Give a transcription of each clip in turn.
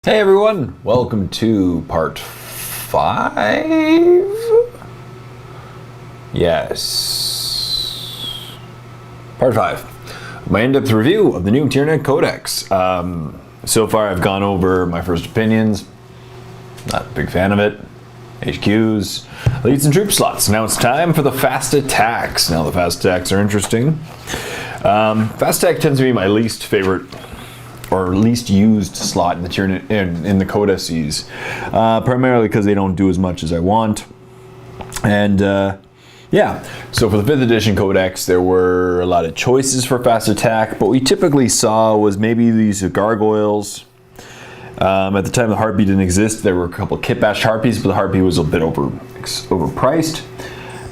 Hey everyone, welcome to part 5? Yes. Part 5. My in-depth review of the new Tyranids Codex. So far I've gone over my first opinions. Not a big fan of it. HQs, leads and troop slots. Now it's time for the fast attacks. Now the fast attacks are interesting. Fast attack tends to be my least favorite or least used slot in the in the codices, primarily because they don't do as much as I want. And yeah, so for the 5th edition codex, there were a lot of choices for fast attack, but we typically saw was maybe these Gargoyles. At the time the Harpy didn't exist, there were a couple kit bashed Harpies, but the Harpy was a bit overpriced.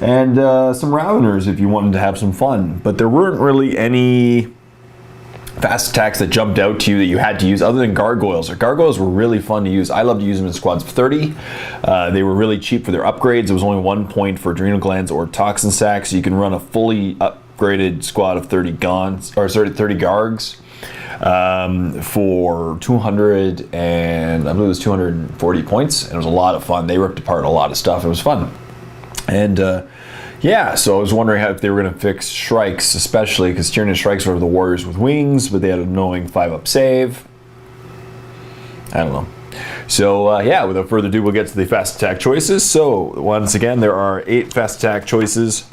And some Raveners if you wanted to have some fun, but there weren't really any fast attacks that jumped out to you that you had to use other than Gargoyles. Gargoyles were really fun to use. I love to use them in squads of 30. They were really cheap for their upgrades. It was only 1 point for adrenal glands or toxin sacks. So you can run a fully upgraded squad of 30 Gargs for 200 and I believe it was 240 points. And it was a lot of fun. They ripped apart a lot of stuff. It was fun. And yeah, so I was wondering if they were going to fix Shrikes, especially because Tyranids Shrikes were the warriors with wings, but they had an annoying 5-up save. I don't know. So yeah, without further ado, we'll get to the fast attack choices. So once again, there are 8 fast attack choices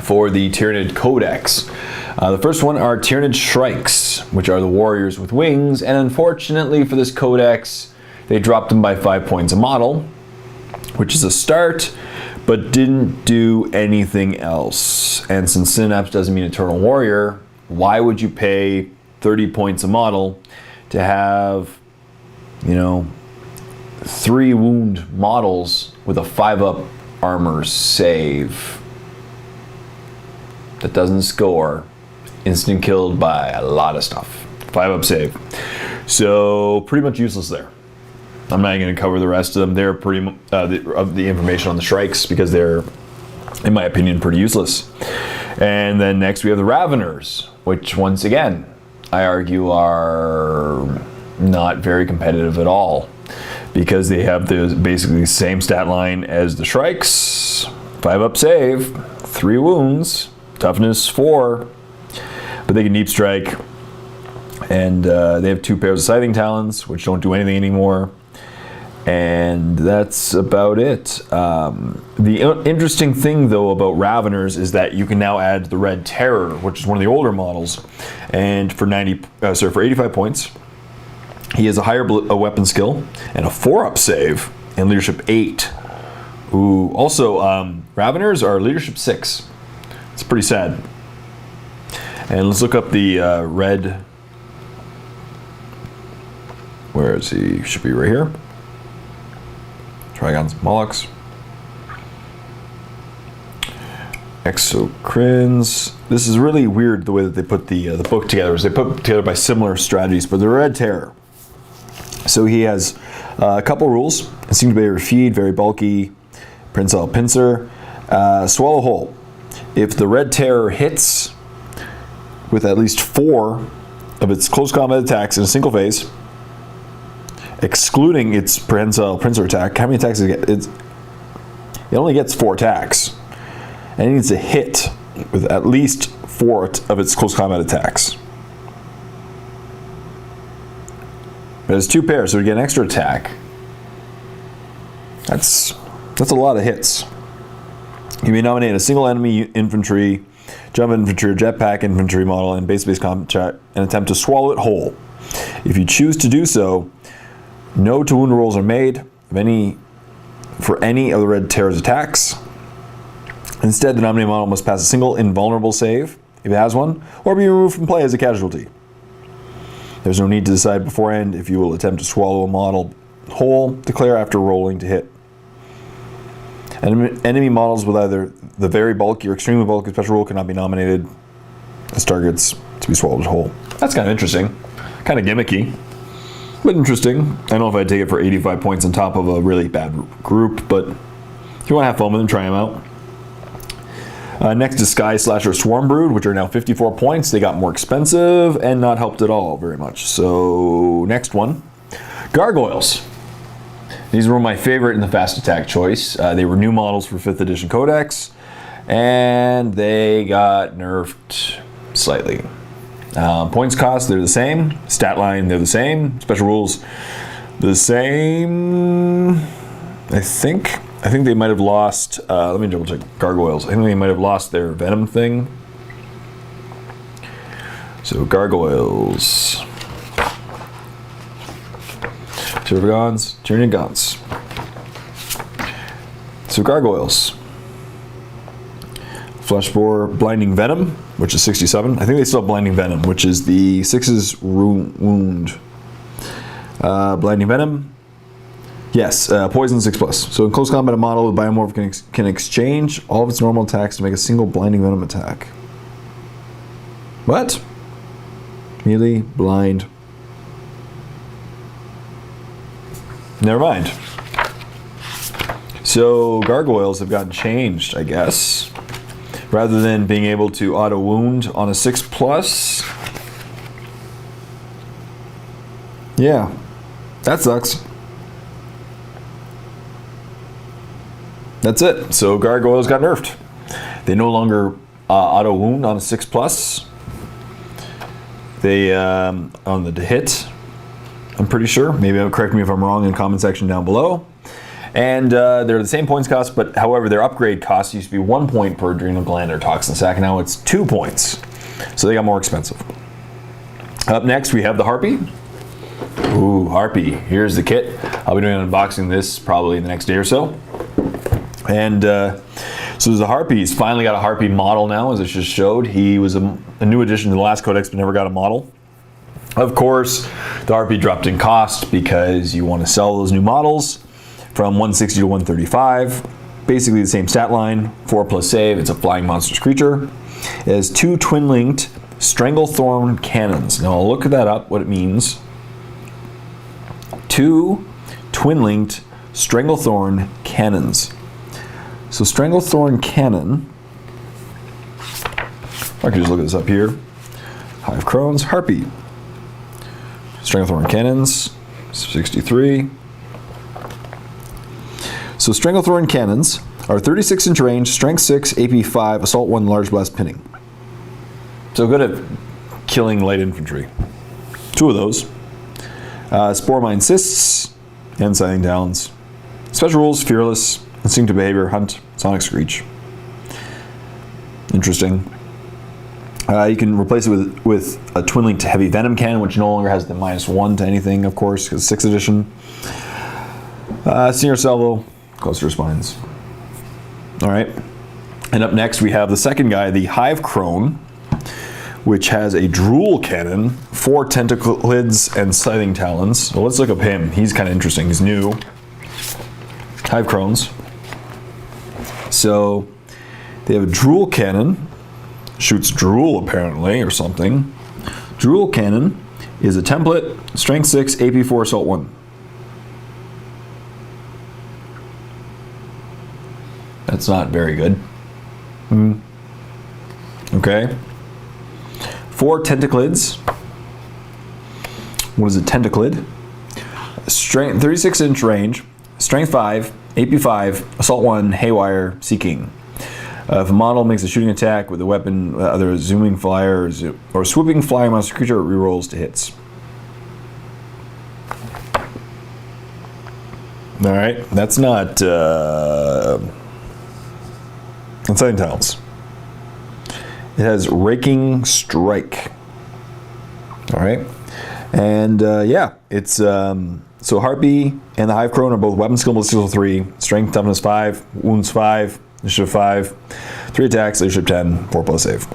for the Tyranids Codex. The first one are Tyranids Shrikes, which are the warriors with wings, and unfortunately for this codex, they dropped them by 5 points a model, which is a start, but didn't do anything else. And since Synapse doesn't mean Eternal Warrior, why would you pay 30 points a model to have, you know, 3 wound models with a 5-up armor save that doesn't score, instant killed by a lot of stuff. 5-up save. So pretty much useless there. I'm not going to cover the rest of them. They're pretty the information on the Shrikes because they're, in my opinion, pretty useless. And then next we have the Raveners, which once again I argue are not very competitive at all because they have the basically same stat line as the Shrikes. 5-up save, 3 wounds, toughness 4, but they can deep strike, and they have 2 pairs of scything talons, which don't do anything anymore. And that's about it. The interesting thing, though, about Raveners is that you can now add the Red Terror, which is one of the older models, and for 85 points, he has a higher weapon skill and a 4-up save and leadership 8. Ooh, also, Raveners are leadership 6. It's pretty sad. And let's look up the red. Where is he? Should be right here. Trigons, Molochs, Krenz. This is really weird the way that they put the book together. They put together by similar strategies, but the Red Terror. So he has a couple rules. It seems to be a feed, very bulky, prehensile pincer, swallow whole. If the Red Terror hits with at least 4 of its close combat attacks in a single phase, excluding its prehensile pincer attack, how many attacks does it get? It only gets 4 attacks. And it needs to hit with at least 4 of its close combat attacks. But it's 2 pairs, so we get an extra attack. That's a lot of hits. You may nominate a single enemy infantry, jump infantry, or jetpack infantry model in base-to-base combat and attempt to swallow it whole. If you choose to do so, no to wound rolls are made for any of the Red Terror's attacks. Instead, the nominated model must pass a single invulnerable save, if it has one, or be removed from play as a casualty. There's no need to decide beforehand if you will attempt to swallow a model whole. Declare after rolling to hit. Enemy models with either the very bulky or extremely bulky special rule cannot be nominated as targets to be swallowed whole. That's kind of interesting. Kind of gimmicky. But interesting. I don't know if I'd take it for 85 points on top of a really bad group, but if you want to have fun with them, try them out. Next is Sky Slasher Swarm Brood, which are now 54 points. They got more expensive and not helped at all very much. So next one, Gargoyles. These were my favorite in the fast attack choice. They were new models for 5th edition Codex, and they got nerfed slightly. Points cost, they're the same. Stat line, they're the same. Special rules, the same. I think they might have lost, let me double check Gargoyles. I think they might have lost their Venom thing. So Gargoyles. Turvagons, Tyranids. So Gargoyles. Fleshbore, Blinding Venom, which is 67. I think they still have Blinding Venom, which is the 6's wound. Blinding Venom. Yes, poison 6+. So in close combat, a model with Biomorph can exchange all of its normal attacks to make a single Blinding Venom attack. What? Melee, blind. Never mind. So Gargoyles have gotten changed, I guess. Rather than being able to auto wound on a 6+. Yeah, that sucks. That's it. So Gargoyles got nerfed. They no longer auto wound on a 6+. They on the hit, I'm pretty sure. Maybe correct me if I'm wrong in the comment section down below. And they're the same points cost, but however, their upgrade cost used to be 1 point per adrenal gland or toxin sac, and now it's 2 points. So they got more expensive. Up next, we have the Harpy. Ooh, Harpy. Here's the kit. I'll be doing an unboxing this probably in the next day or so. And so there's a Harpy. He's finally got a Harpy model now, as I just showed. He was a new addition to the last Codex, but never got a model. Of course, the Harpy dropped in cost because you want to sell those new models from 160 to 135. Basically the same stat line, 4+ save. It's a flying monstrous creature. It has 2 twin-linked Stranglethorn cannons. Now I'll look that up, what it means. 2 twin-linked Stranglethorn cannons. So Stranglethorn cannon, I can just look this up here. Hive Crones, Harpy. Stranglethorn cannons, 63. So Stranglethorn cannons are 36-inch range, strength 6, AP 5, assault 1, large blast pinning. So good at killing light infantry. 2 of those. Spore Mine Cysts and Scything Talons. Special rules, Fearless, Instinctive Behavior, Hunt, Sonic Screech. Interesting. You can replace it with a twin-linked Heavy Venom cannon, which no longer has the -1 to anything, of course, because 6th edition. Senior Salvo, Cluster Spines. All right. And up next, we have the second guy, the Hive Crone, which has a Drool cannon, 4 tentaclids, and Scything Talons. So let's look up him. He's kind of interesting. He's new. Hive Crones. So they have a Drool cannon. Shoots drool apparently, or something. Drool cannon is a template, strength 6, AP 4, assault 1. That's not very good. Okay. 4 tentaclids. What is a tentaclid? Strength 36-inch range, strength 5, AP 5, assault 1, haywire, seeking. If a model makes a shooting attack with a weapon, either a zooming flyer or swooping flying monster creature, it rerolls to hits. All right, that's not Scything Talons. It has Raking Strike. All right, and yeah, it's so Harpy and the Hive Crone are both weapon skill skill 3, strength toughness 5, wounds 5. Initiative 5, 3 attacks, leadership 10, 4+ save.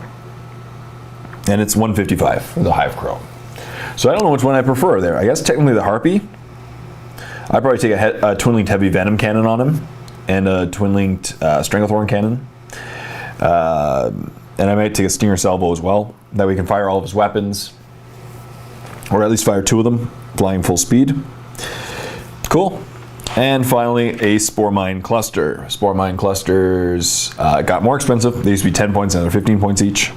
And it's 155 for the Hive Crone. So I don't know which one I prefer there. I guess technically the Harpy. I'd probably take a twin-linked Heavy Venom cannon on him and a twin-linked Stranglethorn cannon. And I might take a Stinger Salvo as well. That way we can fire all of his weapons. Or at least fire 2 of them, flying full speed. Cool. And finally, a Spore Mine Cluster. Spore Mine Clusters got more expensive. They used to be 10 points, now they're 15 points each.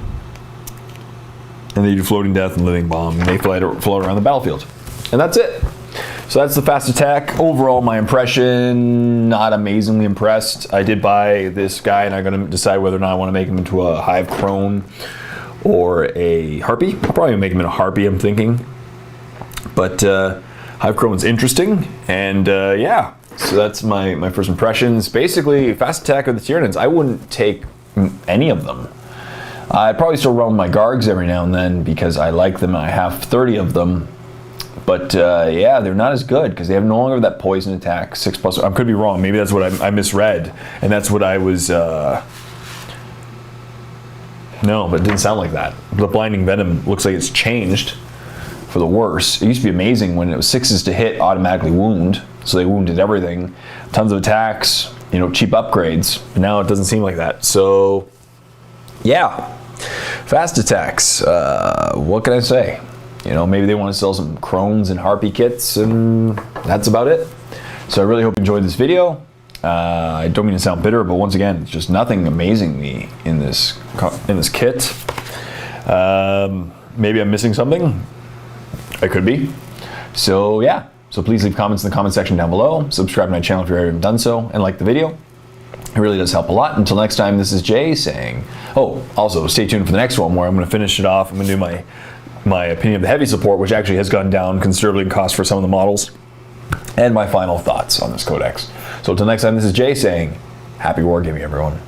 And they do Floating Death and Living Bomb, and they float around the battlefield. And that's it. So that's the fast attack. Overall, my impression, not amazingly impressed. I did buy this guy, and I'm going to decide whether or not I want to make him into a Hive Crone or a Harpy. I'll probably make him into a Harpy, I'm thinking. But Hive Crone's interesting, and yeah. So that's my first impressions. Basically, fast attack of the Tyranids. I wouldn't take any of them. I'd probably still run my Gargs every now and then because I like them. I have 30 of them. But yeah, they're not as good because they have no longer that poison attack, 6+. I could be wrong. Maybe that's what I misread, and that's what I was. No, but it didn't sound like that. The blinding venom looks like it's changed for the worse. It used to be amazing when it was 6s to hit, automatically wound, so they wounded everything, tons of attacks, you know, cheap upgrades. But now it doesn't seem like that. So yeah, fast attacks. What can I say? You know, maybe they want to sell some Crones and Harpy kits, and that's about it. So I really hope you enjoyed this video. I don't mean to sound bitter, but once again, it's just nothing amazing me in this kit. Maybe I'm missing something. I could be. So yeah. So please leave comments in the comment section down below. Subscribe to my channel if you haven't done so, and like the video. It really does help a lot. Until next time, this is Jay saying. Oh, also stay tuned for the next one where I'm going to finish it off. I'm going to do my opinion of the heavy support, which actually has gone down considerably in cost for some of the models, and my final thoughts on this codex. So until next time, this is Jay saying, happy wargaming, everyone.